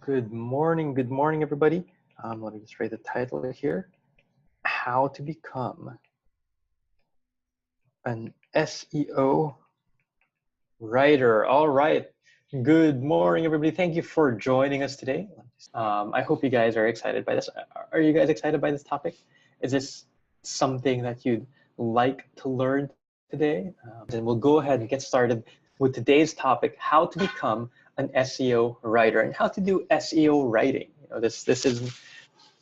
Good morning, everybody. Let me just write the title here. How to become an SEO writer. All right. Good morning, everybody. Thank you for joining us today. I hope you guys are excited by this. Are you guys excited by this topic? Is this something that you'd like to learn today? Then we'll go ahead and get started with today's topic, how to become an SEO writer and how to do SEO writing. You know, this is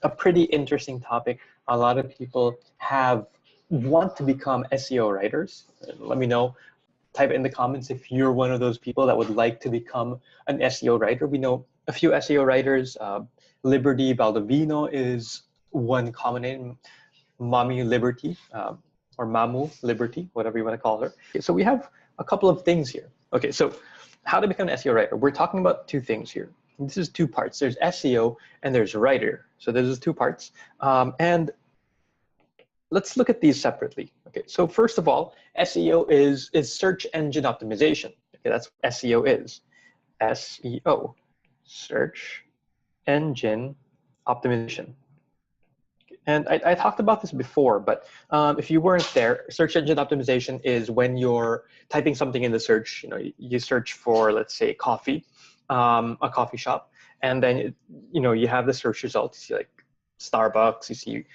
a pretty interesting topic. A lot of people want to become SEO writers. Let me know. Type in the comments if you're one of those people that would like to become an SEO writer. We know a few SEO writers. Liberty Baldovino is one common name. Mommy Liberty, or Mamu Liberty, whatever you want to call her. Okay, so we have a couple of things here. Okay, so how to become an SEO writer. We're talking about two things here. This is two parts. There's SEO and there's writer. So there's two parts. And let's look at these separately. Okay, so first of all, SEO is search engine optimization. Okay, that's what SEO is. SEO, search engine optimization. And I talked about this before, but if you weren't there, search engine optimization is when you're typing something in the search. You know, you search for, let's say, coffee, a coffee shop, and then you have the search results. You see like Starbucks, you see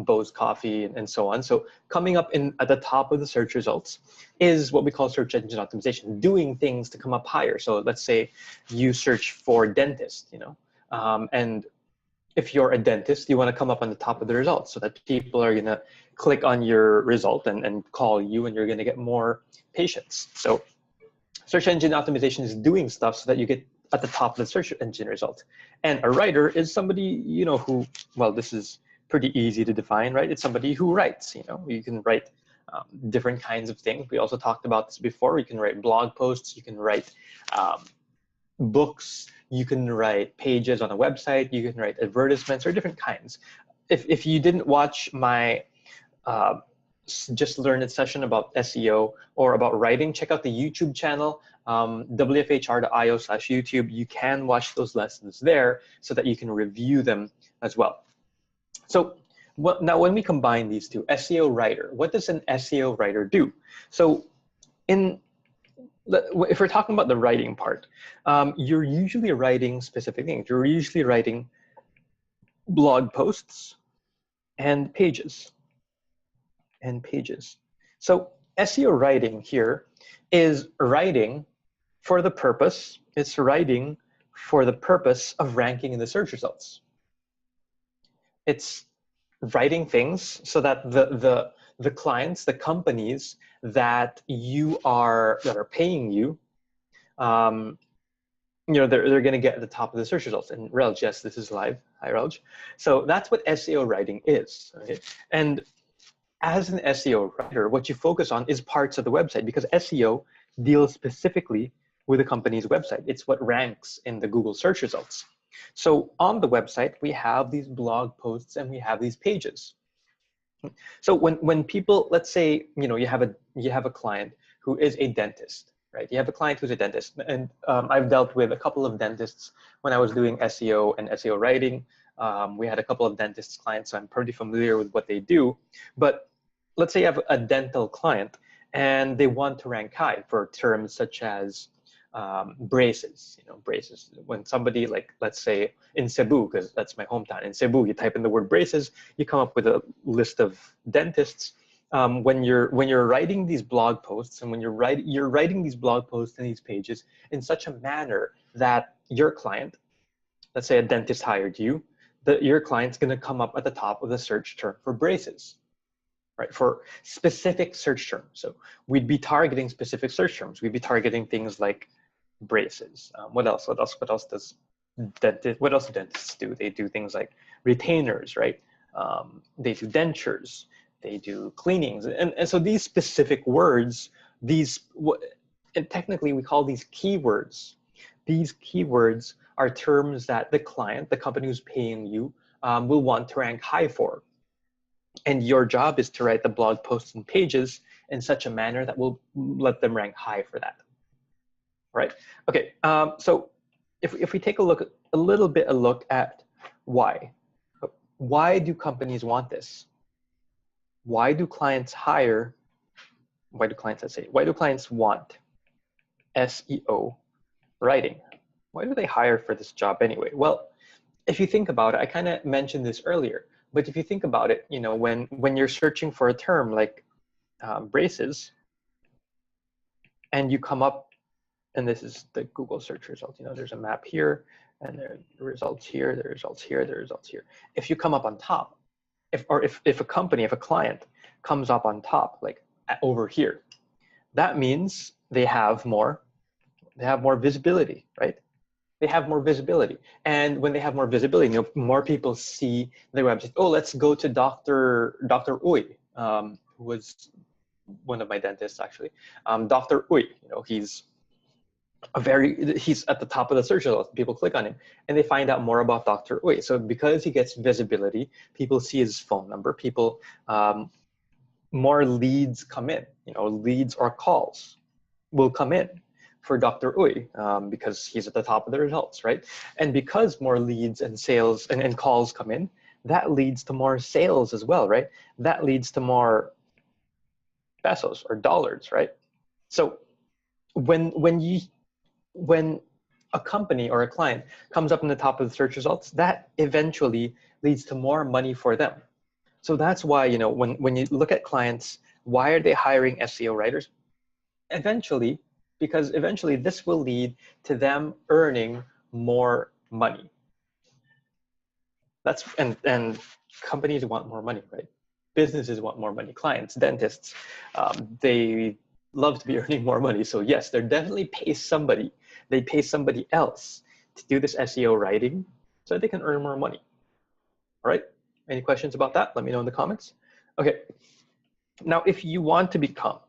Bose Coffee, and so on. So coming up at the top of the search results is what we call search engine optimization, doing things to come up higher. So let's say you search for dentist, and if you're a dentist, you want to come up on the top of the results so that people are going to click on your result and call you, and you're going to get more patients. So search engine optimization is doing stuff so that you get at the top of the search engine result. And a writer is somebody, who, well, this is pretty easy to define, right? It's somebody who writes. You can write different kinds of things. We also talked about this before. You can write blog posts. You can write books. You can write pages on a website. You can write advertisements or different kinds. If you didn't watch my Just Learn It session about SEO or about writing, check out the YouTube channel, wfhr.io/YouTube. You can watch those lessons there so that you can review them as well. So now when we combine these two, SEO writer, what does an SEO writer do? So if we're talking about the writing part, you're usually writing specific things. You're usually writing blog posts and pages. So SEO writing here is writing for the purpose. It's writing for the purpose of ranking in the search results. It's writing things so that the clients, the companies that are paying you, they're going to get at the top of the search results. And Relj, yes, this is live. Hi, Relj. So that's what SEO writing is. Okay? And as an SEO writer, what you focus on is parts of the website, because SEO deals specifically with a company's website. It's what ranks in the Google search results. So on the website, we have these blog posts and we have these pages. So when people, let's say, you have a client who is a dentist, right? You have a client who's a dentist, and I've dealt with a couple of dentists when I was doing SEO and SEO writing. We had a couple of dentist clients, so I'm pretty familiar with what they do. But let's say you have a dental client and they want to rank high for terms such as braces. Braces. When somebody, like, let's say in Cebu, because that's my hometown, in Cebu, you type in the word braces, you come up with a list of dentists. When you're writing these blog posts, and when you're writing these blog posts and these pages in such a manner that your client, let's say a dentist hired you, your client's going to come up at the top of the search term for braces, right? For specific search terms. So we'd be targeting specific search terms. We'd be targeting things like braces. What else do dentists do? They do things like retainers, right? They do dentures. They do cleanings. And so these specific words, and technically we call these keywords. These keywords are terms that the client, the company who's paying you, will want to rank high for. And your job is to write the blog posts and pages in such a manner that will let them rank high for that. Right? Okay, so if we take a look a little bit a look at why. Why do companies want this? Why do clients hire? Why do clients, let's say, why do clients want SEO writing? Why do they hire for this job anyway? Well, if you think about it, I kind of mentioned this earlier, but if you think about it, you know, when you're searching for a term like braces, and you come up, and this is the Google search result, you know, there's a map here, and there are the results here, the results here, the results here. If you come up on top, if a company, if a client comes up on top, like over here, that means they have more visibility, right? They have more visibility. And when they have more visibility, you know, more people see their website. Oh, let's go to Dr. Uy, who was one of my dentists actually. Dr. Uy, you know, he's at the top of the search results. People click on him and they find out more about Dr. Uy. So because he gets visibility, people see his phone number, people, more leads come in, you know, leads or calls will come in for Dr. Uy because he's at the top of the results, right? And because more leads and sales and calls come in, that leads to more sales as well, right? That leads to more pesos or dollars, right? So when a company or a client comes up in the top of the search results, that eventually leads to more money for them. So that's why, you know, when you look at clients, why are they hiring SEO writers? Eventually, because eventually this will lead to them earning more money. That's and companies want more money, right? Businesses want more money. Clients, dentists, they love to be earning more money. So yes, they're definitely pay somebody. They pay somebody else to do this SEO writing so that they can earn more money. All right. Any questions about that? Let me know in the comments. Okay. Now, if you want to become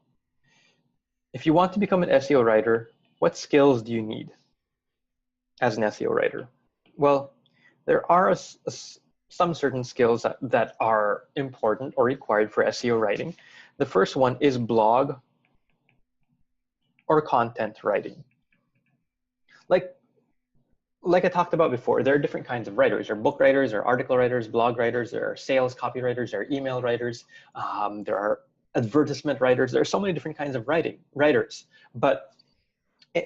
an SEO writer, what skills do you need as an SEO writer? Well, there are some certain skills that are important or required for SEO writing. The first one is blog or content writing. Like I talked about before, there are different kinds of writers. There are book writers, there are article writers, blog writers, there are sales copywriters, there are email writers, there are advertisement writers. There are so many different kinds of writers. But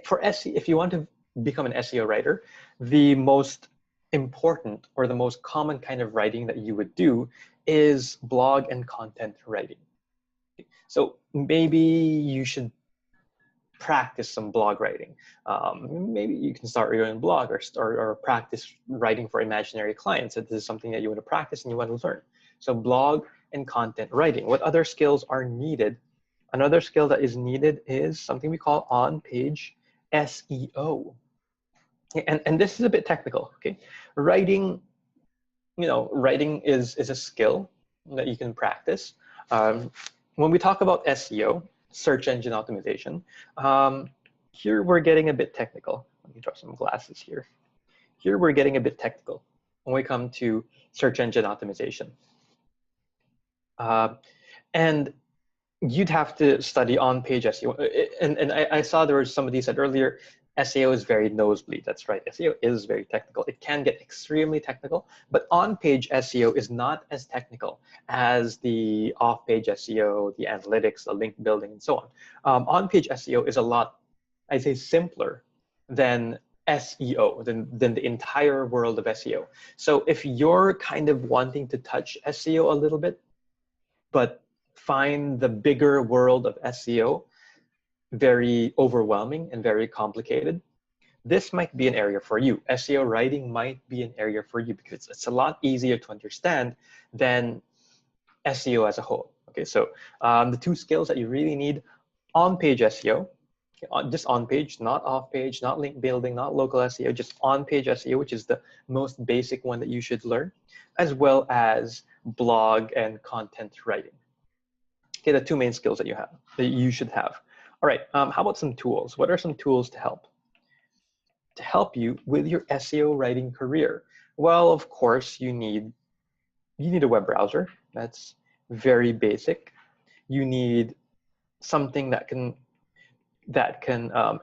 for SEO, if you want to become an SEO writer, the most important or the most common kind of writing that you would do is blog and content writing. So maybe you should practice some blog writing. Maybe you can start your own blog or practice writing for imaginary clients if this is something that you want to practice and you want to learn. So blog and content writing. What other skills are needed? Another skill that is needed is something we call on-page SEO. And this is a bit technical, okay? Writing, you know, writing is a skill that you can practice. When we talk about SEO, search engine optimization, here we're getting a bit technical. Let me draw some glasses here. Here we're getting a bit technical when we come to search engine optimization. And you'd have to study on-page SEO. And I saw there was somebody said earlier, SEO is very nosebleed. That's right. SEO is very technical. It can get extremely technical, but on-page SEO is not as technical as the off-page SEO, the analytics, the link building, and so on. On-page SEO is a lot, I'd say, simpler than SEO, than the entire world of SEO. So if you're kind of wanting to touch SEO a little bit, but find the bigger world of SEO very overwhelming and very complicated, this might be an area for you. SEO writing might be an area for you because it's a lot easier to understand than SEO as a whole. Okay, so the two skills that you really need: on-page SEO, just on-page, not off-page, not link building, not local SEO, just on-page SEO, which is the most basic one that you should learn, as well as blog and content writing. Okay, the two main skills that you should have. All right, how about some tools? What are some tools to help you with your SEO writing career? Well, of course, you need a web browser. That's very basic. You need something that can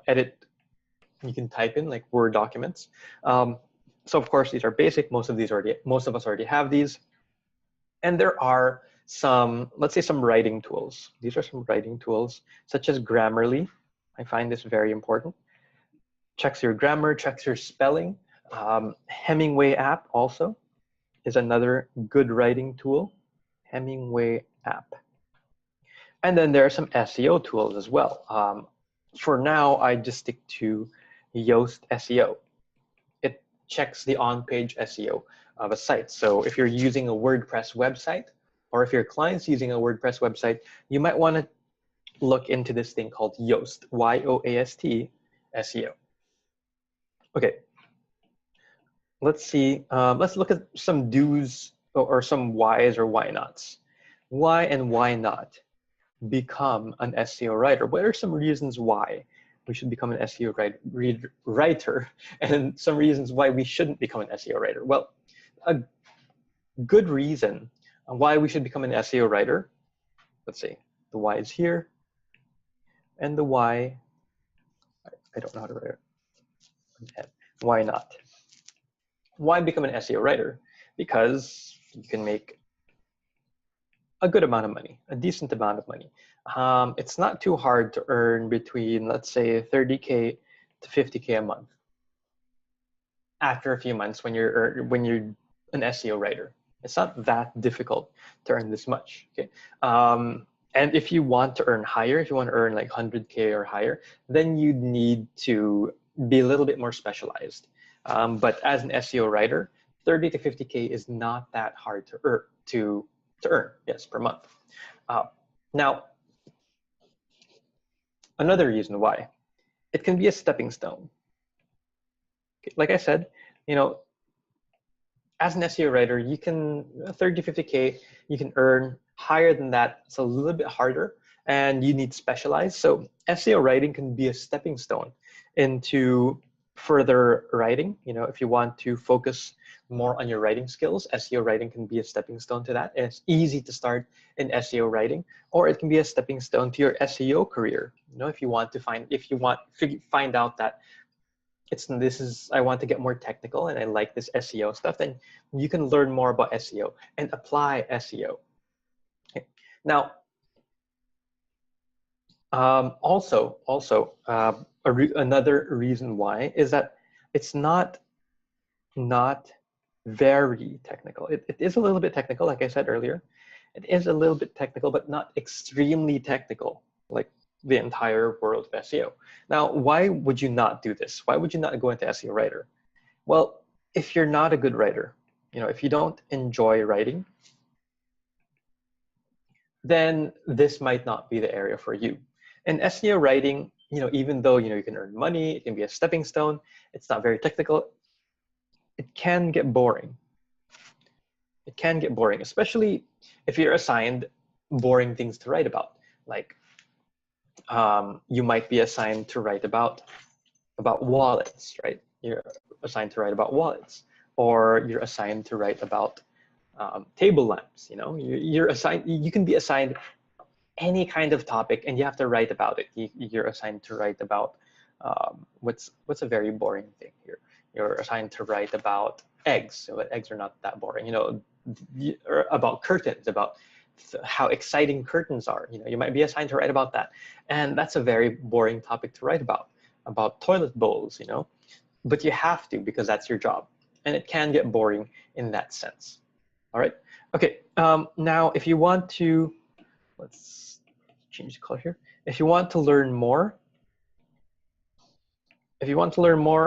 edit. You can type in like Word documents. So of course, these are basic. Most of us already have these. And there are some, let's say, some writing tools. These are some writing tools, such as Grammarly. I find this very important. Checks your grammar, checks your spelling. Hemingway app also is another good writing tool. Hemingway app. And then there are some SEO tools as well. For now, I just stick to Yoast SEO. It checks the on-page SEO of a site. So if you're using a WordPress website, or if your client's using a WordPress website, you might want to look into this thing called Yoast, Y-O-A-S-T, SEO. Okay, let's see. Let's look at some do's or some whys or why nots. Why and why not become an SEO writer? What are some reasons why we should become an SEO writer, and some reasons why we shouldn't become an SEO writer? Well, a good reason why we should become an SEO writer, let's see, the why is here, and the why, I don't know how to write it. Why not? Why become an SEO writer? Because you can make a good amount of money, a decent amount of money. It's not too hard to earn between, let's say, 30K to 50K a month after a few months when you're an SEO writer. It's not that difficult to earn this much. Okay, and if you want to earn higher, if you want to earn like 100K or higher, then you need to be a little bit more specialized. But as an SEO writer, 30 to 50K is not that hard to earn, yes, per month. Now, another reason why, it can be a stepping stone. Okay, like I said, you know, as an SEO writer, you can 30 to 50K, you can earn higher than that. It's a little bit harder and you need specialized. So SEO writing can be a stepping stone into further writing. You know, if you want to focus more on your writing skills, SEO writing can be a stepping stone to that. And it's easy to start in SEO writing, or it can be a stepping stone to your SEO career. You know, if you want to find out that I want to get more technical and I like this SEO stuff, then you can learn more about SEO and apply SEO. Okay. Now, another reason why is that it's not very technical. It is a little bit technical, like I said earlier. It is a little bit technical, but not extremely technical, like the entire world of SEO. Now, why would you not do this? Why would you not go into SEO writer? Well, if you're not a good writer, you know, if you don't enjoy writing, then this might not be the area for you. And SEO writing, you know, even though, you know, you can earn money, it can be a stepping stone, it's not very technical, it can get boring. It can get boring, especially if you're assigned boring things to write about. Like, you might be assigned to write about wallets, right? You're assigned to write about wallets, or you're assigned to write about table lamps. You know, you can be assigned any kind of topic, and you have to write about it. You're assigned to write about what's a very boring thing here. You're assigned to write about eggs. So eggs are not that boring. You know, or about curtains, about how exciting curtains are. You know, you might be assigned to write about that, and that's a very boring topic to write about toilet bowls. You know, but you have to, because that's your job, and it can get boring in that sense. All right. Okay. Now, if you want to, let's change the color here. If you want to learn more,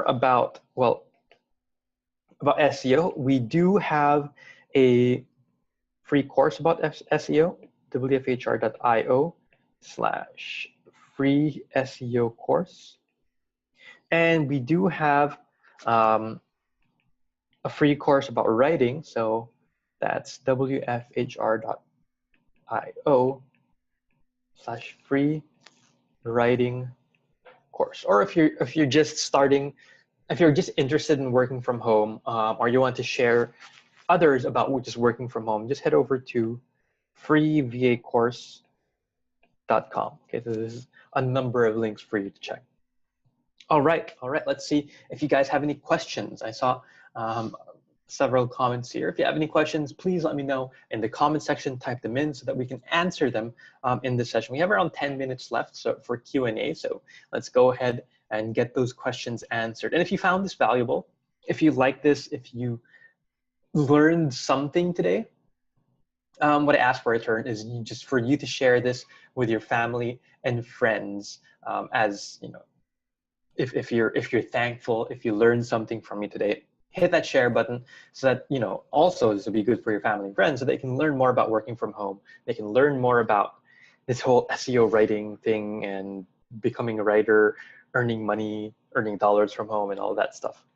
about, well, about SEO, we do have a free course about SEO, wfhr.io/free SEO course. And we do have a free course about writing. So that's wfhr.io/free writing course. Or if you're just starting, if you're just interested in working from home, or you want to share others about just working from home, just head over to freevacourse.com. Okay, so this is a number of links for you to check. All right, let's see if you guys have any questions. I saw Several comments here. If you have any questions, please let me know in the comment section. Type them in so that we can answer them in this session. We have around 10 minutes left for Q&A, so let's go ahead and get those questions answered. And if you found this valuable, if you like this, if you learned something today, what I ask for a return is just for you to share this with your family and friends, as you know, if you're thankful, if you learned something from me today. Hit that share button so that, you know, also this will be good for your family and friends so they can learn more about working from home. They can learn more about this whole SEO writing thing and becoming a writer, earning money, earning dollars from home and all that stuff.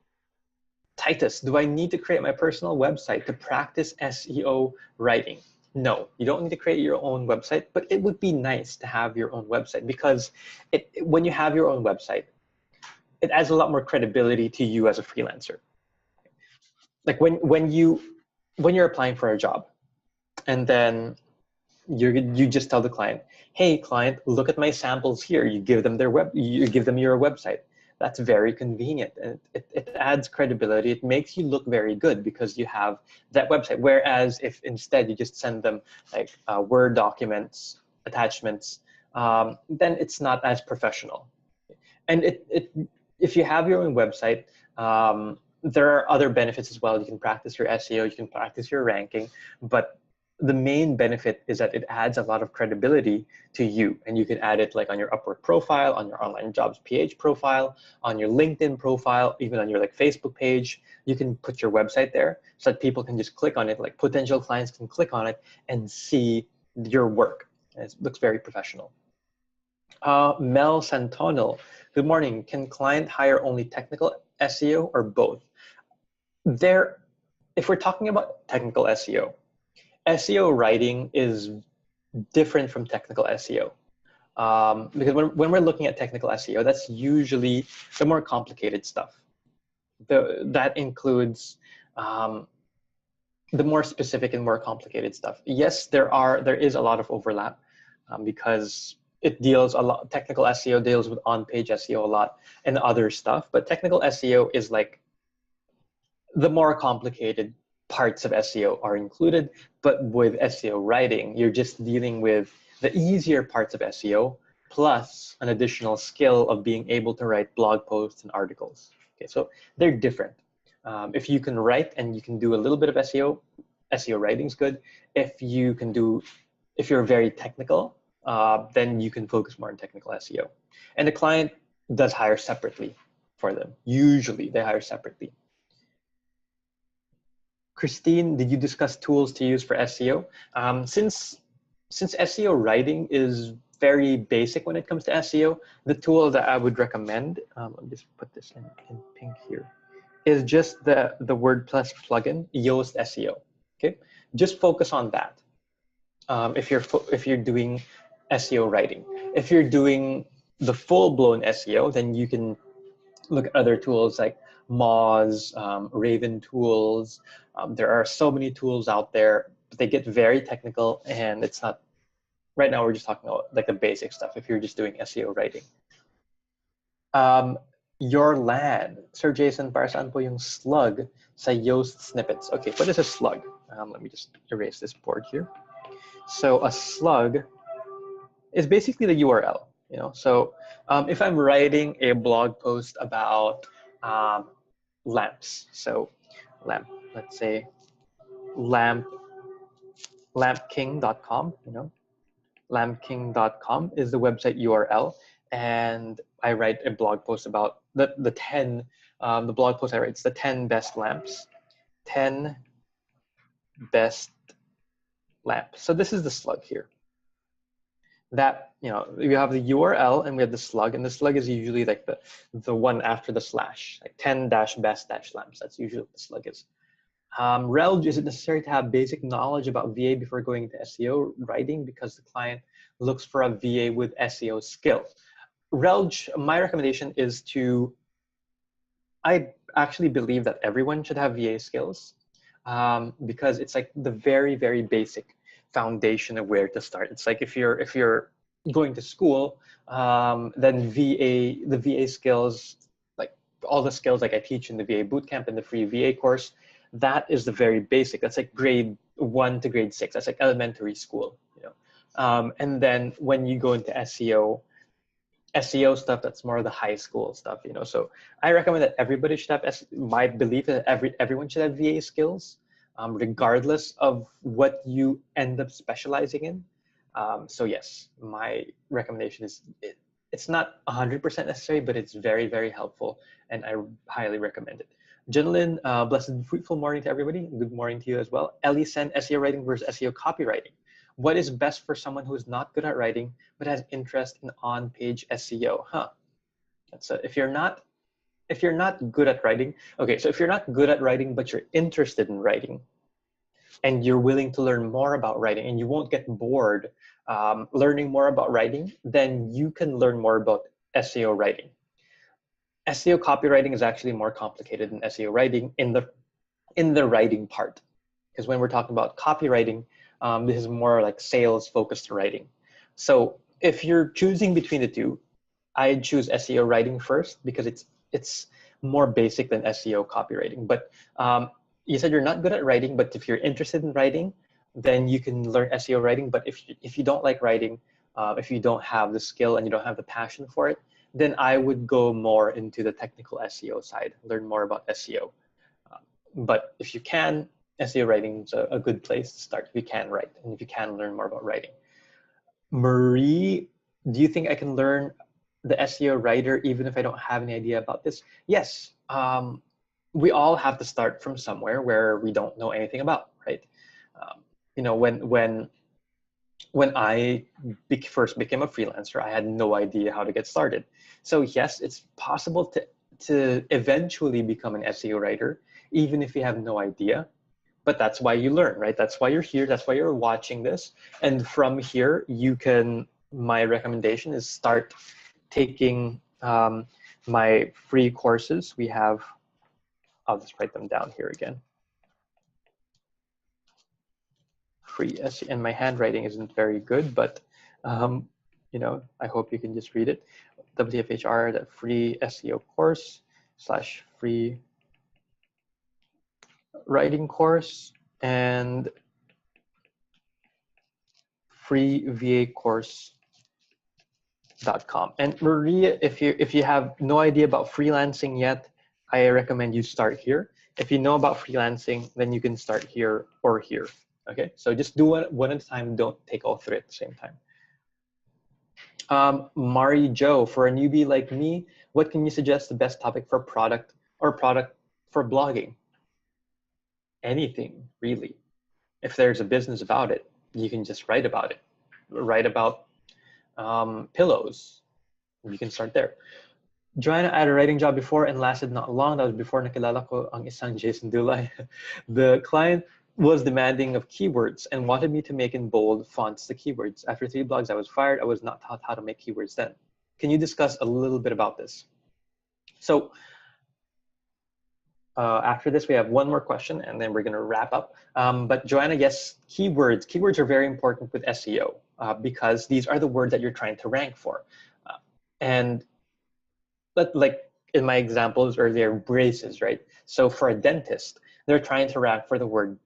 Titus, do I need to create my personal website to practice SEO writing? No, you don't need to create your own website, but it would be nice to have your own website because when you have your own website, it adds a lot more credibility to you as a freelancer. Like when you're applying for a job, and then you just tell the client, hey client, look at my samples here. You give them you give them your website. That's very convenient, and it adds credibility. It makes you look very good because you have that website. Whereas if instead you just send them like Word documents, attachments, then it's not as professional. And if you have your own website, there are other benefits as well. You can practice your SEO, you can practice your ranking, but the main benefit is that it adds a lot of credibility to you, and you can add it like on your Upwork profile, on your online jobs PH profile, on your LinkedIn profile, even on your like Facebook page. You can put your website there so that people can just click on it, like potential clients can click on it and see your work. And it looks very professional. Mel Santonal, good morning. Can client hire only technical SEO or both? If we're talking about technical SEO, SEO writing is different from technical SEO. Because when we're looking at technical SEO, that's usually the more complicated stuff. That includes the more specific and more complicated stuff. Yes, there is a lot of overlap because it deals a lot. Technical SEO deals with on-page SEO a lot and other stuff, but technical SEO is like the more complicated parts of SEO are included, but with SEO writing, you're just dealing with the easier parts of SEO plus an additional skill of being able to write blog posts and articles. Okay, so they're different. If you can write and you can do a little bit of SEO writing's good. If you're very technical, then you can focus more on technical SEO. And the client does hire separately for them. Usually they hire separately. Christine, did you discuss tools to use for SEO? Since SEO writing is very basic when it comes to SEO, the tool that I would recommend, let me just put this in pink here, is just the WordPress plugin, Yoast SEO. Okay, just focus on that. If you're doing SEO writing, if you're doing the full-blown SEO, then you can look at other tools like Moz, Raven tools. There are so many tools out there, but they get very technical, and it's not. Right now, we're just talking about like the basic stuff. If you're just doing SEO writing, your LAN, Sir Jason, para saan po yung slug sa Yoast snippets? Okay, what is a slug? Let me just erase this board here. So a slug is basically the URL. You know, so if I'm writing a blog post about lamps, so let's say lampking.com, you know, lampking.com is the website URL, and I write a blog post about the blog post I write, it's the 10 best lamps, 10 best lamps. So this is the slug here. That, you know, we have the URL and we have the slug, and the slug is usually like the one after the slash, like 10-best-lamps. That's usually what the slug is. Relj, is it necessary to have basic knowledge about VA before going into SEO writing because the client looks for a VA with SEO skill? Relj, my recommendation is I actually believe that everyone should have VA skills because it's like the very, very basic foundation of where to start. It's like if you're going to school, then the VA skills, like all the skills like I teach in the VA bootcamp and the free VA course, that is the very basic. That's like grade 1 to grade 6. That's like elementary school, you know. And then when you go into SEO stuff, that's more of the high school stuff, you know. So I recommend that everybody should have, my belief is that everyone should have VA skills, regardless of what you end up specializing in. So yes, my recommendation is it's not 100% necessary, but it's very, very helpful, and I highly recommend it. Jenilyn, blessed and fruitful morning to everybody. Good morning to you as well. Ellie sent SEO writing versus SEO copywriting. What is best for someone who is not good at writing but has interest in on-page SEO? Huh? That's if you're not good at writing. Okay, so if you're not good at writing but you're interested in writing, and you're willing to learn more about writing, and you won't get bored learning more about writing, then you can learn more about SEO writing. SEO copywriting is actually more complicated than SEO writing in the writing part, because when we're talking about copywriting, this is more like sales focused writing. So if you're choosing between the two, I'd choose SEO writing first because it's more basic than SEO copywriting. But you said you're not good at writing, but if you're interested in writing, then you can learn SEO writing. But if you don't like writing, if you don't have the skill and you don't have the passion for it, then I would go more into the technical SEO side, learn more about SEO. But if you can, SEO writing is a good place to start if you can write and if you can learn more about writing. Marie, do you think I can learn the SEO writer even if I don't have any idea about this? Yes. We all have to start from somewhere where we don't know anything about, right? You know, when I first became a freelancer, I had no idea how to get started. So yes, it's possible to eventually become an SEO writer, even if you have no idea. But that's why you learn, right? That's why you're here. That's why you're watching this. And from here, you can, my recommendation is start taking my free courses. We have, I'll just write them down here again. Free SEO, and my handwriting isn't very good, but you know, I hope you can just read it. WFHR, that free SEO course / free writing course, and free VA course.com. And Maria, if you have no idea about freelancing yet, I recommend you start here. If you know about freelancing, then you can start here or here. Okay, so just do one at a time. Don't take all three at the same time. Mari Joe, for a newbie like me, what can you suggest the best topic for product for blogging? Anything, really. If there's a business about it, you can just write about it. Write about pillows. You can start there. Joanna, I had a writing job before and lasted not long. That was before nakilala ko ang isang Jason dulay. The client was demanding of keywords and wanted me to make in bold fonts the keywords. After 3 blogs, I was fired. I was not taught how to make keywords then. Can you discuss a little bit about this? So after this, we have one more question and then we're going to wrap up. But Joanna, yes, keywords. Keywords are very important with SEO because these are the words that you're trying to rank for. And like in my examples earlier, braces, right? So for a dentist, they're trying to rank for the word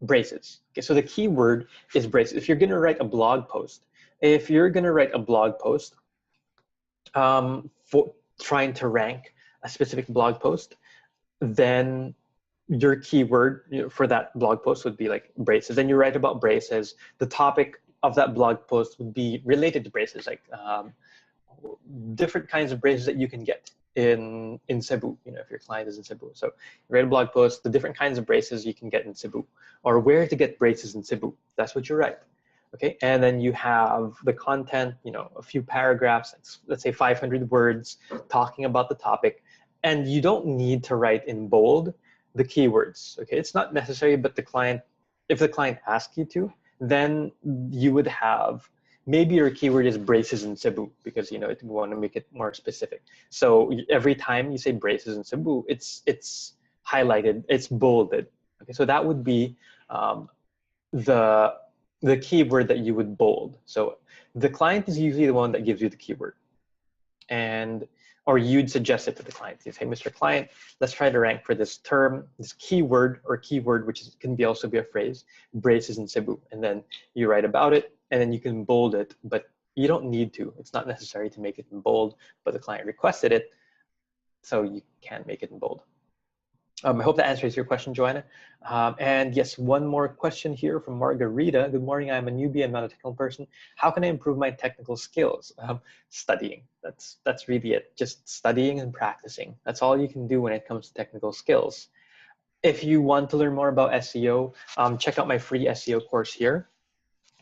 braces. Okay, so the keyword is braces. If you're going to write a blog post, for trying to rank a specific blog post, then your keyword for that blog post would be like braces. Then you write about braces. The topic of that blog post would be related to braces, like different kinds of braces that you can get in Cebu, you know, if your client is in Cebu. So you write a blog post, the different kinds of braces you can get in Cebu, or where to get braces in Cebu. That's what you write. Okay, and then you have the content, you know, a few paragraphs, let's say 500 words talking about the topic. And you don't need to write in bold the keywords. Okay, it's not necessary, but if the client asks you to, then you would have, maybe your keyword is braces in Cebu because, you know, you want to make it more specific. So every time you say braces in Cebu, it's highlighted, it's bolded. Okay, so that would be the keyword that you would bold. So the client is usually the one that gives you the keyword. And or you'd suggest it to the client. You say, Mr. Client, let's try to rank for this term, this keyword or keyword, which can be also be a phrase, braces in Cebu. And then you write about it, and then you can bold it, but you don't need to. It's not necessary to make it in bold, but the client requested it, so you can make it in bold. I hope that answers your question, Joanna. And yes, one more question here from Margarita. Good morning, I'm a newbie, I'm not a technical person. How can I improve my technical skills? Studying, that's really it. Just studying and practicing. That's all you can do when it comes to technical skills. If you want to learn more about SEO, check out my free SEO course here.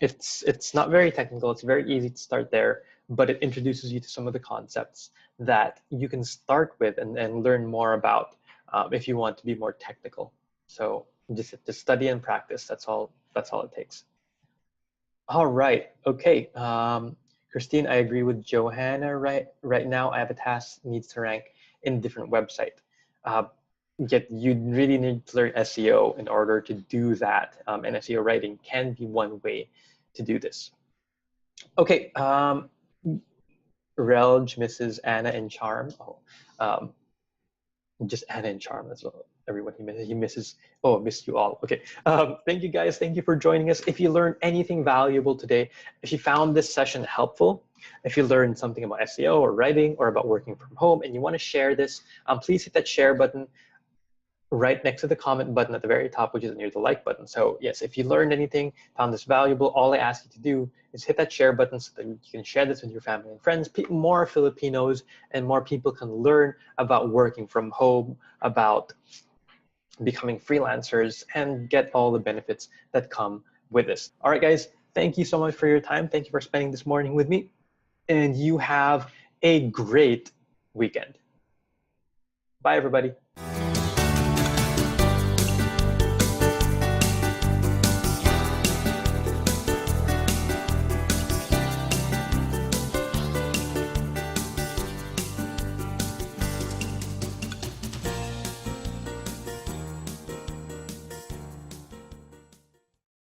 It's not very technical, it's very easy to start there, but it introduces you to some of the concepts that you can start with and learn more about if you want to be more technical. So just study and practice. That's all it takes. All right. Okay. Christine, I agree with Johanna. Right now, I have a task needs to rank in different website. Yet you really need to learn SEO in order to do that. And SEO writing can be one way to do this. Okay. Relj misses Anna and Charm. Just Anna and Charm as well. Everyone he misses. Oh, miss you all. Okay. Thank you guys. Thank you for joining us. If you learned anything valuable today, if you found this session helpful, if you learned something about SEO or writing or about working from home and you want to share this, please hit that share button right next to the comment button at the very top, which is near the like button. So yes, if you learned anything, found this valuable, all I ask you to do is hit that share button so that you can share this with your family and friends. More Filipinos and more people can learn about working from home, about becoming freelancers, and get all the benefits that come with this. All right, guys, thank you so much for your time. Thank you for spending this morning with me, and you have a great weekend. Bye, everybody.